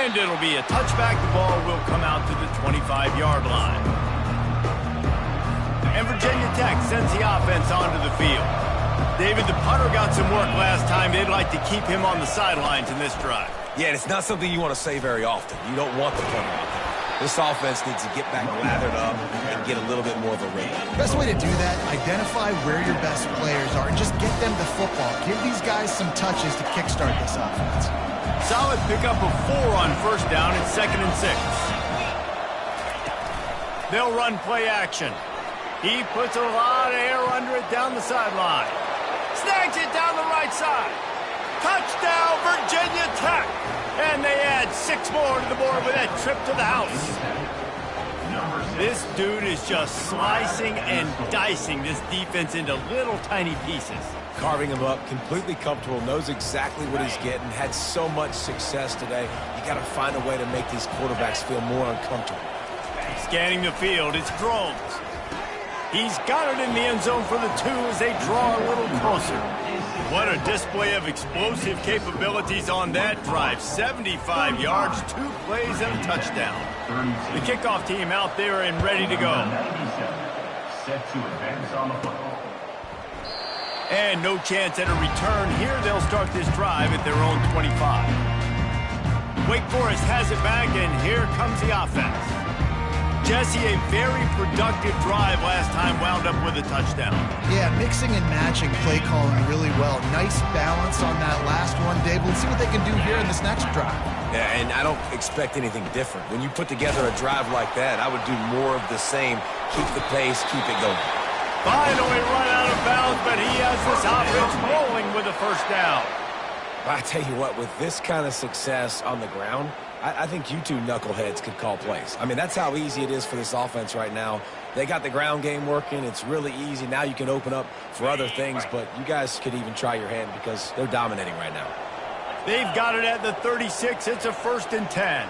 And it'll be a touchback. The ball will come out to the 25-yard line. And Virginia Tech sends the offense onto the field. David, the punter got some work last time. They'd like to keep him on the sidelines in this drive. Yeah, and it's not something you want to say very often. You don't want the punter out there. This offense needs to get back lathered up and get a little bit more of a rhythm. Best way to do that, identify where your best players are and just get them the football. Give these guys some touches to kickstart this offense. Solid pickup of 4 on first down. It's 2nd and 6. They'll run play action. He puts a lot of air under it down the sideline. Snags it down the right side. Touchdown, Virginia Tech. And they add 6 more to the board with that trip to the house. This dude is just slicing and dicing this defense into little tiny pieces. carving him up, completely comfortable, knows exactly what he's getting, had so much success today. You got to find a way to make these quarterbacks feel more uncomfortable. Scanning the field, it's Drones. He's got it in the end zone for the 2 as they draw a little closer. What a display of explosive capabilities on that drive. 75 yards, 2 plays, and a touchdown. The kickoff team out there and ready to go. Set to advance on the football. And no chance at a return here. They'll start this drive at their own 25. Wake Forest has it back, and here comes the offense. Jesse, a very productive drive last time, wound up with a touchdown. Yeah, mixing and matching play calling really well. Nice balance on that last one, Dave. Let's see what they can do here in this next drive. Yeah, and I don't expect anything different. When you put together a drive like that, I would do more of the same. Keep the pace, keep it going. Finally run out of bounds, but he has this offense rolling with a first down. I tell you what, with this kind of success on the ground, I think you two knuckleheads could call plays. I mean, that's how easy it is for this offense right now. They got the ground game working. It's really easy. Now you can open up for other things, but you guys could even try your hand because they're dominating right now. They've got it at the 36. It's a 1st and 10.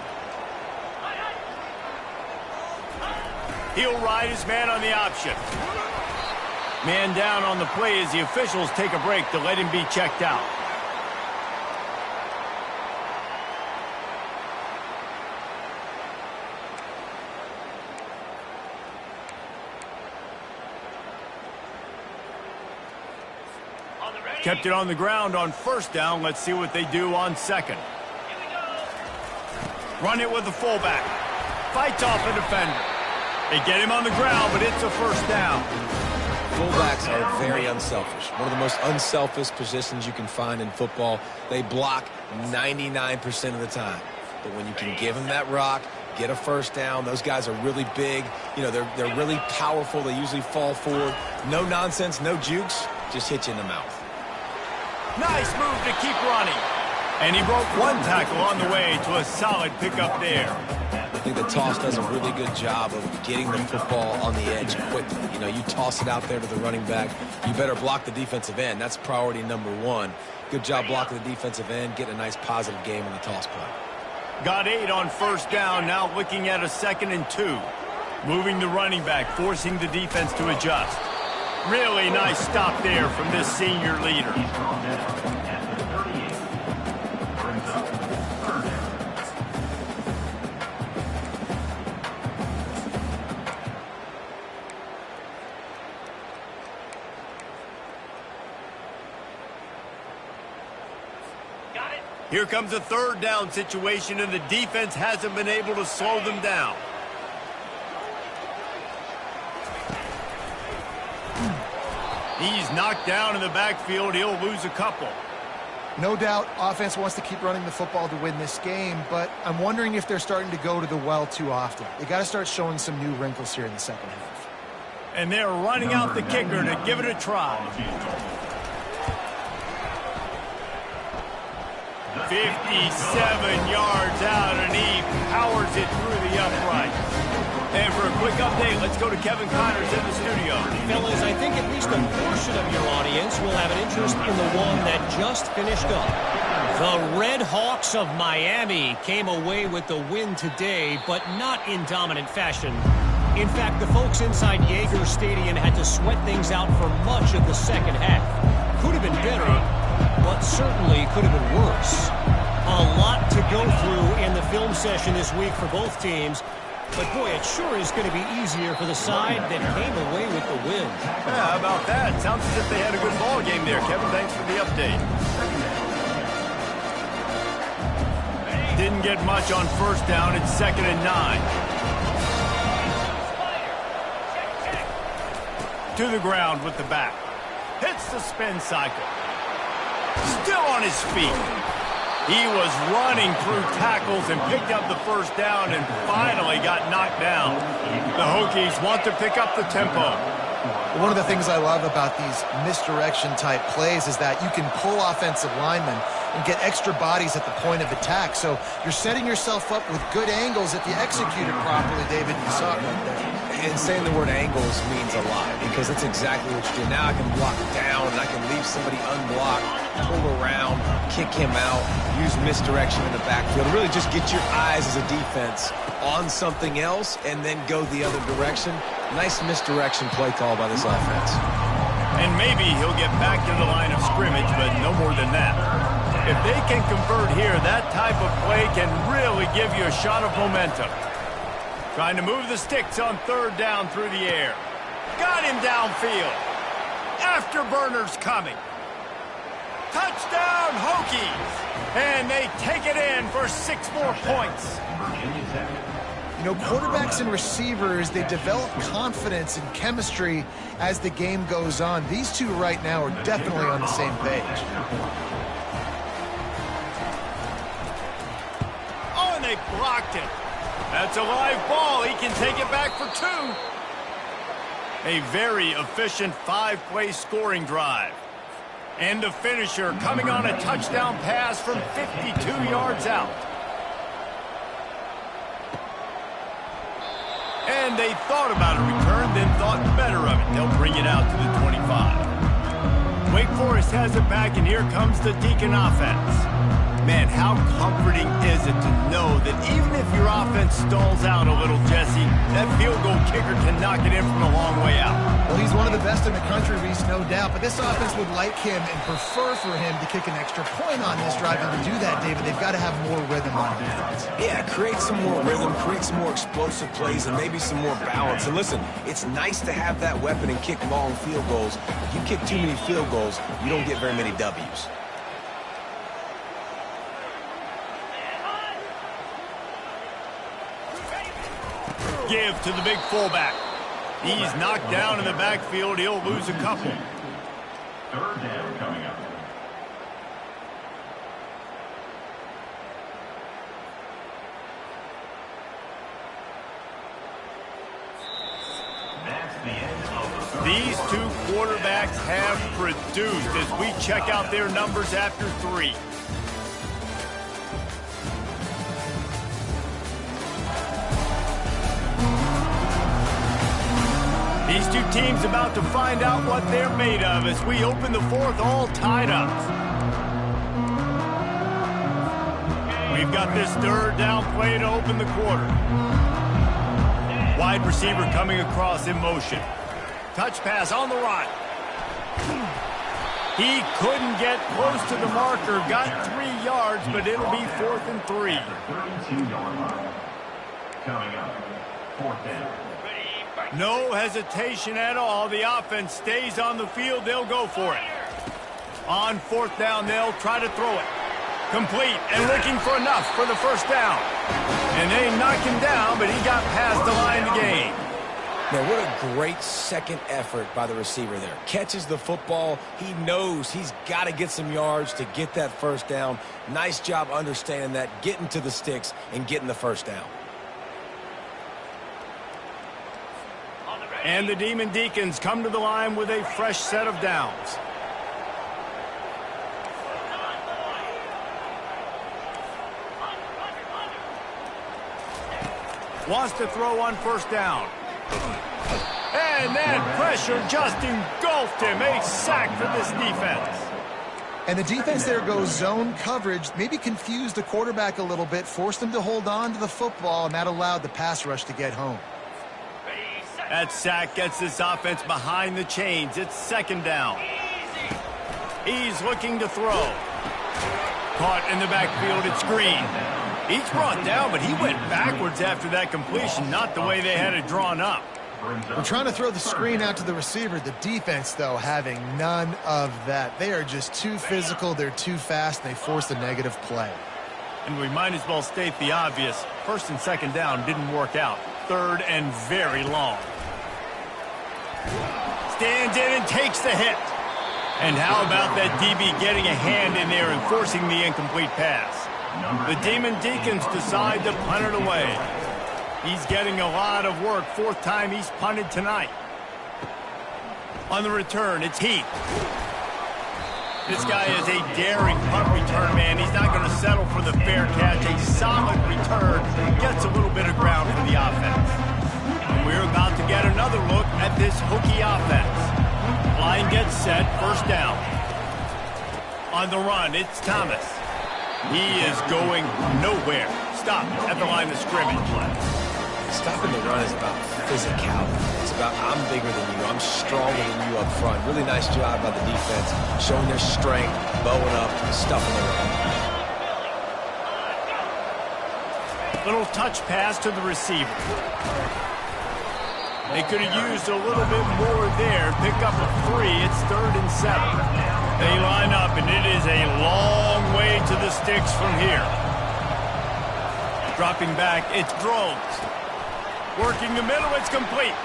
He'll ride his man on the option. Man down on the play as the officials take a break to let him be checked out. Kept it on the ground on 1st down. Let's see what they do on 2nd. Run it with the fullback. Fights off a defender. They get him on the ground, but it's a 1st down. Fullbacks are very unselfish. One of the most unselfish positions you can find in football. They block 99% of the time. But when you can give them that rock, get a 1st down, those guys are really big. You know, they're really powerful. They usually fall forward. No nonsense, no jukes, just hit you in the mouth. Nice move to keep running. And he broke 1 tackle on the way to a solid pickup there. I think the toss does a really good job of getting the football on the edge quickly. You know, you toss it out there to the running back. You better block the defensive end. That's priority number 1. Good job blocking the defensive end, getting a nice positive game on the toss play. Got 8 on 1st down, now looking at a 2nd and 2. Moving the running back, forcing the defense to adjust. Really nice stop there from this senior leader. Here comes a 3rd down situation, and the defense hasn't been able to slow them down. He's knocked down in the backfield. He'll lose a couple. No doubt, offense wants to keep running the football to win this game, but I'm wondering if they're starting to go to the well too often. They got to start showing some new wrinkles here in the 2nd half. And they're running out the kicker to give it a try. 57 yards out, and he powers it through the upright. And for a quick update, let's go to Kevin Connors in the studio. Fellas, I think at least a portion of your audience will have an interest in the one that just finished up. The Red Hawks of Miami came away with the win today, but not in dominant fashion. In fact, the folks inside Yager Stadium had to sweat things out for much of the 2nd half. Could have been better, but certainly could have been worse. A lot to go through in the film session this week for both teams. But, boy, it sure is going to be easier for the side that came away with the win. Yeah, how about that? Sounds as if they had a good ball game there. Kevin, thanks for the update. Didn't get much on 1st down. It's 2nd and 9. To the ground with the back. Hits the spin cycle. Still on his feet. He was running through tackles and picked up the 1st down and finally got knocked down. The Hokies want to pick up the tempo. One of the things I love about these misdirection-type plays is that you can pull offensive linemen and get extra bodies at the point of attack. So you're setting yourself up with good angles if you execute it properly, David. You saw it right there. And saying the word angles means a lot because that's exactly what you do. Now I can block down and I can leave somebody unblocked, pull around, kick him out, use misdirection in the backfield. Really just get your eyes as a defense on something else and then go the other direction. Nice misdirection play call by this offense. And maybe he'll get back to the line of scrimmage, but no more than that. If they can convert here, that type of play can really give you a shot of momentum. Trying to move the sticks on third down through the air. Got him downfield. Afterburner's coming. Touchdown, Hokies! And they take it in for 6 more points. You know, quarterbacks and receivers, they develop confidence and chemistry as the game goes on. These two right now are definitely on the same page. Oh, and they blocked it. That's a live ball. He can take it back for 2. A very efficient 5-play scoring drive. And the finisher coming on a touchdown pass from 52 yards out. And they thought about a return, then thought better of it. They'll bring it out to the 25. Wake Forest has it back, and here comes the Deacon offense. Man, how comforting is it to know that even if your offense stalls out a little, Jesse, that field goal kicker can knock it in from a long way out. Well, he's one of the best in the country, Reese, no doubt. But this offense would like him and prefer for him to kick an extra point on this drive. And to do that, David, they've got to have more rhythm on defense. Yeah, create some more rhythm, create some more explosive plays, and maybe some more balance. And listen, it's nice to have that weapon and kick long field goals. If you kick too many field goals, you don't get very many W's. Give to the big fullback. He's knocked down in the backfield. He'll lose a couple. 3rd down coming up. That's the end of the These 2 quarterbacks have produced as we check out their numbers after 3. These 2 teams about to find out what they're made of as we open the 4th all tied up. We've got this 3rd down play to open the quarter. Wide receiver coming across in motion. Touch pass on the run. He couldn't get close to the marker. Got 3 yards, but it'll be 4th and 3. 32-yard line. Coming up, 4th down. No hesitation at all. The offense stays on the field. They'll go for it. On 4th down, they'll try to throw it. Complete and looking for enough for the 1st down. And they knock him down, but he got past the line to gain. Now, what a great second effort by the receiver there. Catches the football. He knows he's got to get some yards to get that 1st down. Nice job understanding that, getting to the sticks and getting the 1st down. And the Demon Deacons come to the line with a fresh set of downs. Wants to throw on 1st down. And that pressure just engulfed him. A sack for this defense. And the defense there goes zone coverage, maybe confused the quarterback a little bit, forced him to hold on to the football, and that allowed the pass rush to get home. That sack gets this offense behind the chains. It's 2nd down. He's looking to throw. Caught in the backfield. It's Green. He's brought down, but he went backwards after that completion, not the way they had it drawn up. We're trying to throw the screen out to the receiver. The defense, though, having none of that. They are just too physical. They're too fast. They force a negative play. And we might as well state the obvious. 1st and 2nd down didn't work out. 3rd and very long. Stands in and takes the hit. And how about that DB getting a hand in there and forcing the incomplete pass? The Demon Deacons decide to punt it away. He's getting a lot of work. 4th time he's punted tonight. On the return, it's Heath. This guy is a daring punt return, man. He's not going to settle for the fair catch. A solid return gets a little bit of ground for the offense. And we're about to get look at this Hokie offense. Line gets set, first down. On the run, it's Thomas. He is going nowhere. Stop at the line of scrimmage. Stopping the run is about physicality. It's about I'm bigger than you, I'm stronger than you up front. Really nice job by the defense, showing their strength, bowing up, stuffing the run. Little touch pass to the receiver. They could have used a little bit more there. Pick up a 3. It's 3rd and 7. They line up, and it is a long way to the sticks from here. Dropping back, it's Drones. Working the middle, it's complete.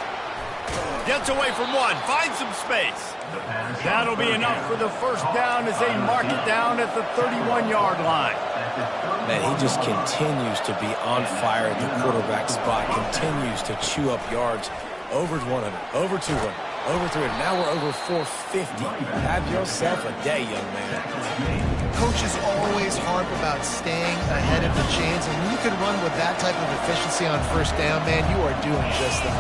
Gets away from one, finds some space. That'll be enough for the first down as they mark it down at the 31-yard line. Man, he just continues to be on fire at the quarterback spot, continues to chew up yards. Over 100, over 200, over 300. Now we're over 450. Have yourself a day, young man. Coaches always harp about staying ahead of the chains, and when you can run with that type of efficiency on first down, man, you are doing just that.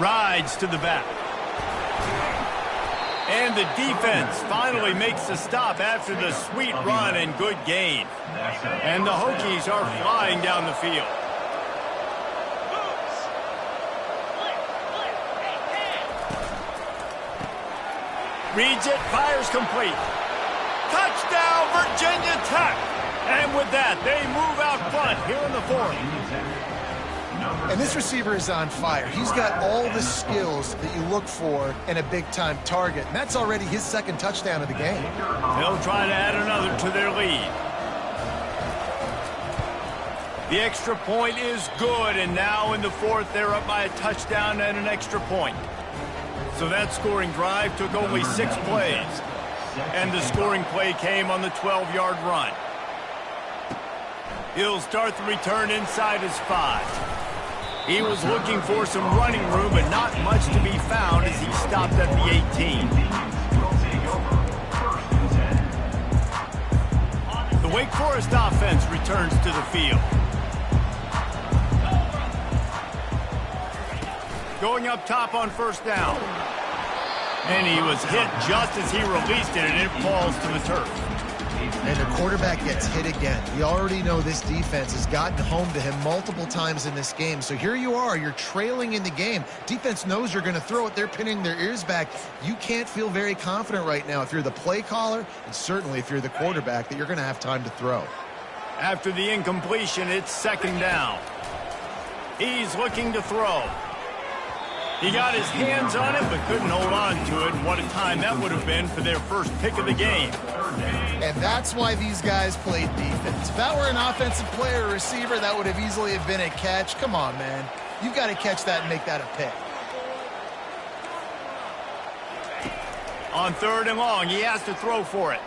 Rides to the back. And the defense finally makes the stop after the sweet run and good gain. And the Hokies are flying down the field. Reads it, fires complete. Touchdown, Virginia Tech. And with that, they move out front here in the 4th. And this receiver is on fire. He's got all the skills that you look for in a big-time target. And that's already his 2nd touchdown of the game. They'll try to add another to their lead. The extra point is good, and now in the 4th, they're up by a touchdown and an extra point. So that scoring drive took only 6 plays. And the scoring play came on the 12-yard run. He'll start the return inside his 5. He was looking for some running room, but not much to be found as he stopped at the 18. The Wake Forest offense returns to the field. Going up top on first down. And he was hit just as he released it, and it falls to the turf. And the quarterback gets hit again. We already know this defense has gotten home to him multiple times in this game. So here you are, you're trailing in the game. Defense knows you're going to throw it. They're pinning their ears back. You can't feel very confident right now if you're the play caller, and certainly if you're the quarterback, that you're going to have time to throw. After the incompletion, it's 2nd down. He's looking to throw. He got his hands on it, but couldn't hold on to it. What a time that would have been for their first pick of the game. And that's why these guys played defense. If that were an offensive player or receiver, that would have easily have been a catch. Come on, man. You've got to catch that and make that a pick. On 3rd and long, he has to throw for it.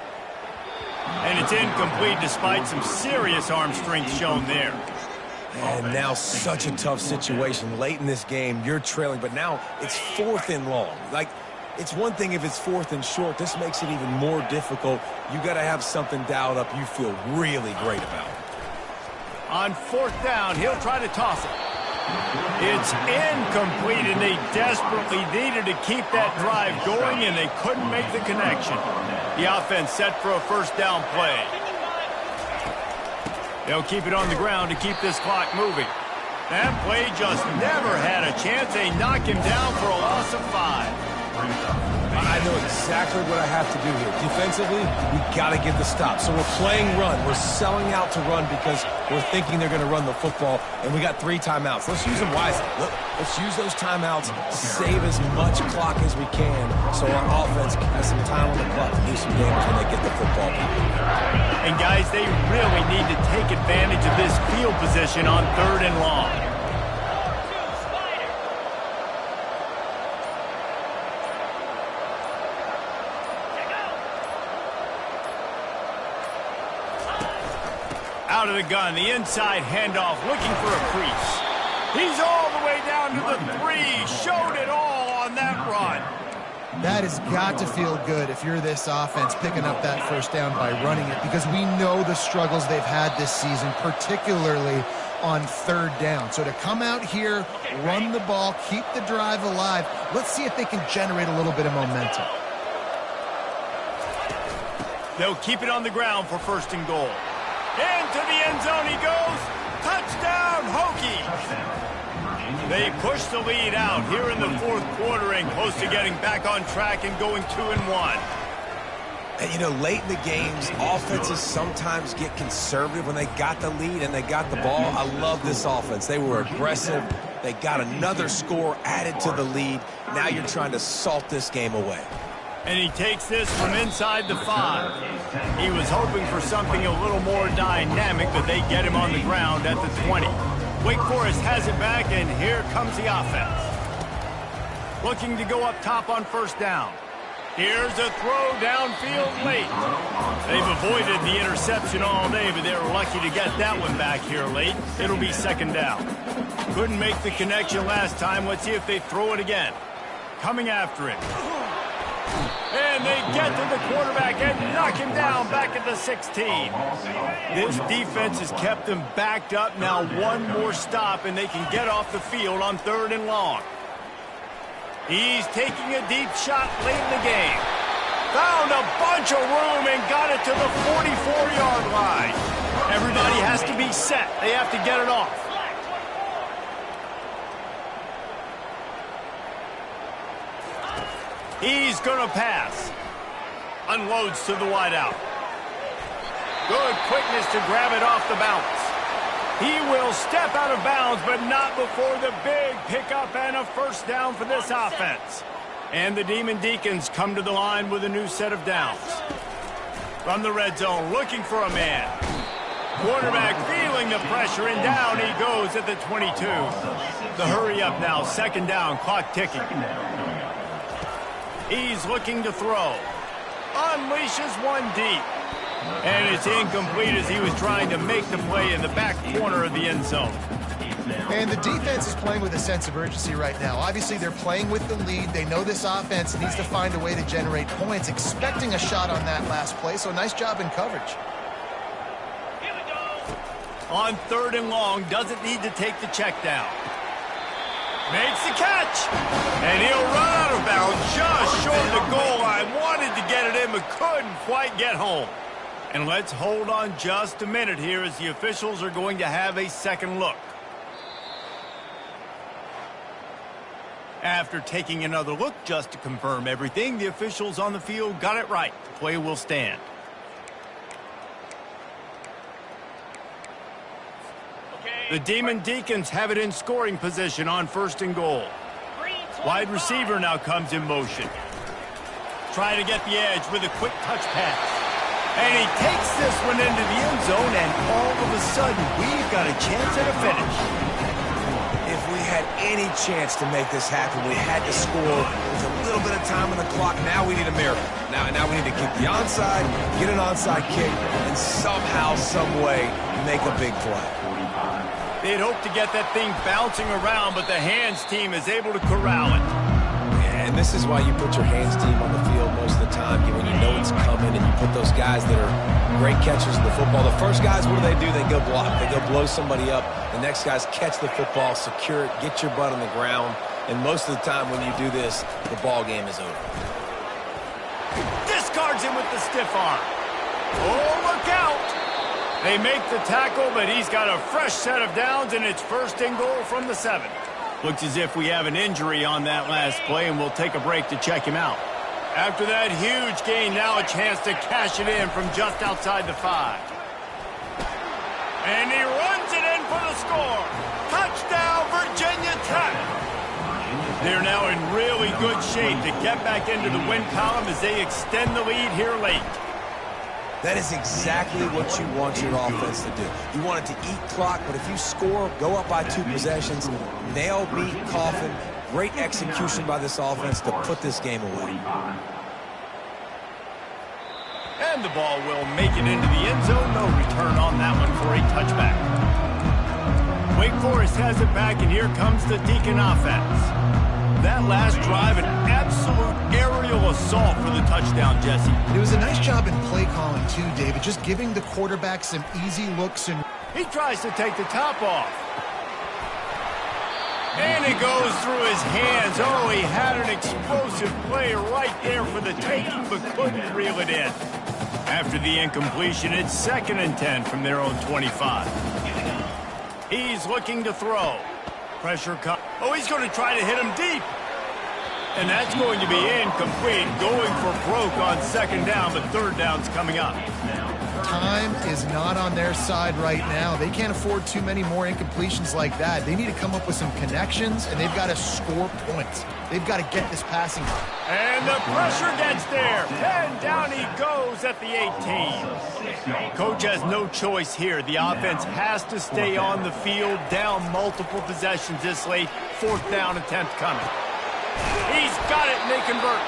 And it's incomplete despite some serious arm strength shown there. And now such a tough situation. Late in this game, you're trailing, but now it's 4th and long. Like, it's one thing if it's 4th and short. This makes it even more difficult. You got to have something dialed up you feel really great about. On 4th down, he'll try to toss it. It's incomplete, and they desperately needed to keep that drive going, and they couldn't make the connection. The offense set for a first down play. They'll keep it on the ground to keep this clock moving. That play just never had a chance. They knock him down for a loss of 5. I know exactly what I have to do here. Defensively, we got to get the stop. So we're playing run. We're selling out to run because we're thinking they're going to run the football, and we got 3 timeouts. Let's use them wisely. Look, let's use those timeouts to save as much clock as we can so our offense has some time on the clock to do some damage when they get the football back. And guys, they really need to take advantage of this field position on 3rd and long. Out of the gun, the inside handoff, looking for a crease. He's all the way down to the 3, showed it all on that run. That has got to feel good if you're this offense picking up that first down by running it, because we know the struggles they've had this season, particularly on 3rd down. So to come out here, run the ball, keep the drive alive, let's see if they can generate a little bit of momentum. They'll keep it on the ground for 1st and goal. Into the end zone he goes. Touchdown, Hokies! They push the lead out here in the 4th quarter and close to getting back on track and going 2-1. And, you know, late in the games, offenses sometimes get conservative when they got the lead and they got the ball. I love this offense. They were aggressive. They got another score added to the lead. Now you're trying to salt this game away. And he takes this from inside the 5. He was hoping for something a little more dynamic, but they get him on the ground at the 20. Wake Forest has it back, and here comes the offense. Looking to go up top on 1st down. Here's a throw downfield late. They've avoided the interception all day, but they were lucky to get that one back here late. It'll be 2nd down. Couldn't make the connection last time. Let's see if they throw it again. Coming after it. And they get to the quarterback and knock him down back at the 16. This defense has kept them backed up. Now one more stop and they can get off the field on 3rd and long. He's taking a deep shot late in the game. Found a bunch of room and got it to the 44-yard line. Everybody has to be set. They have to get it off. He's going to pass. Unloads to the wideout. Good quickness to grab it off the bounce. He will step out of bounds, but not before the big pickup and a 1st down for this offense. And the Demon Deacons come to the line with a new set of downs. From the red zone, looking for a man. Quarterback feeling the pressure, and down he goes at the 22. The hurry up now, 2nd down, clock ticking. He's looking to throw. Unleashes one deep. And it's incomplete as he was trying to make the play in the back corner of the end zone. And the defense is playing with a sense of urgency right now. Obviously, they're playing with the lead. They know this offense needs to find a way to generate points, expecting a shot on that last play. So nice job in coverage. On 3rd and long, doesn't need to take the check down. Makes the catch. And he'll run out of bounds just short of the goal line. Wanted to get it in, but couldn't quite get home. And let's hold on just a minute here as the officials are going to have a second look. After taking another look just to confirm everything, the officials on the field got it right. The play will stand. The Demon Deacons have it in scoring position on 1st and goal. Wide receiver now comes in motion. Trying to get the edge with a quick touch pass. And he takes this one into the end zone, and all of a sudden, we've got a chance at a finish. If we had any chance to make this happen, we had to score with a little bit of time on the clock. Now we need a miracle. Now we need to kick the onside, get an onside kick, and somehow, some way, make a big play. They'd hope to get that thing bouncing around, but the hands team is able to corral it. And this is why you put your hands team on the field most of the time, when you know it's coming, and you put those guys that are great catchers of the football. The first guys, what do? They go block. They go blow somebody up. The next guys catch the football, secure it, get your butt on the ground. And most of the time when you do this, the ball game is over. Discards him with the stiff arm. Oh, look out! They make the tackle, but he's got a fresh set of downs, and it's 1st and goal from the 7. Looks as if we have an injury on that last play, and we'll take a break to check him out. After that huge gain, now a chance to cash it in from just outside the 5. And he runs it in for the score. Touchdown, Virginia Tech. They're now in really good shape to get back into the win column as they extend the lead here late. That is exactly what you want your offense to do. You want it to eat clock, but if you score, go up by 2 possessions, nail, beat, coffin. Great execution by this offense to put this game away. And the ball will make it into the end zone. No return on that one for a touchback. Wake Forest has it back, and here comes the Deacon offense. That last drive, an absolute aerial assault for the touchdown, Jesse. It was a nice job in play calling, too, David. Just giving the quarterback some easy looks. And He tries to take the top off. And it goes through his hands. Oh, he had an explosive play right there for the taking, but couldn't reel it in. After the incompletion, it's 2nd and 10 from their own 25. He's looking to throw. Pressure comes. Oh, he's going to try to hit him deep. And that's going to be incomplete. Going for broke on 2nd down, but 3rd down's coming up. Time is not on their side right now. They can't afford too many more incompletions like that. They need to come up with some connections, and they've got to score points. They've got to get this passing. And the pressure gets there. And down he goes at the 18. Coach has no choice here. The offense has to stay on the field, down multiple possessions this late. 4th down attempt coming. He's got it, and they convert.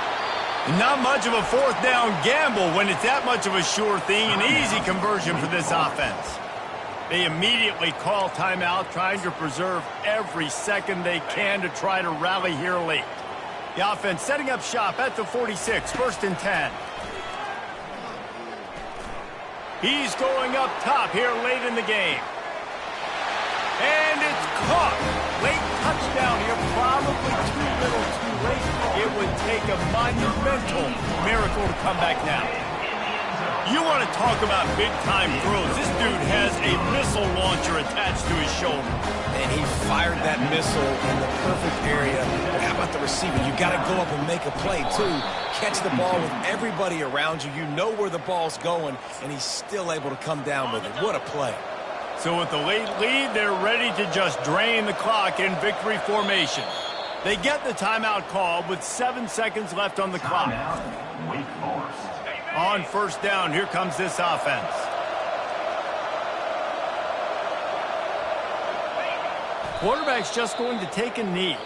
Not much of a 4th down gamble when it's that much of a sure thing. An easy conversion for this offense. They immediately call timeout, trying to preserve every second they can to try to rally here late. The offense setting up shop at the 46, 1st and 10. He's going up top here late in the game. And it's caught. Late touchdown here, probably too little too late. It would take a monumental miracle to come back now. You want to talk about big-time throws. This dude has a missile launcher attached to his shoulder. And he fired that missile in the perfect area. But how about the receiver? You got to go up and make a play, too. Catch the ball with everybody around you. You know where the ball's going, and he's still able to come down with it. What a play. So with the late lead, they're ready to just drain the clock in victory formation. They get the timeout called with 7 seconds left on the clock. Wake Forest. On 1st down, here comes this offense. Quarterback's just going to take a knee.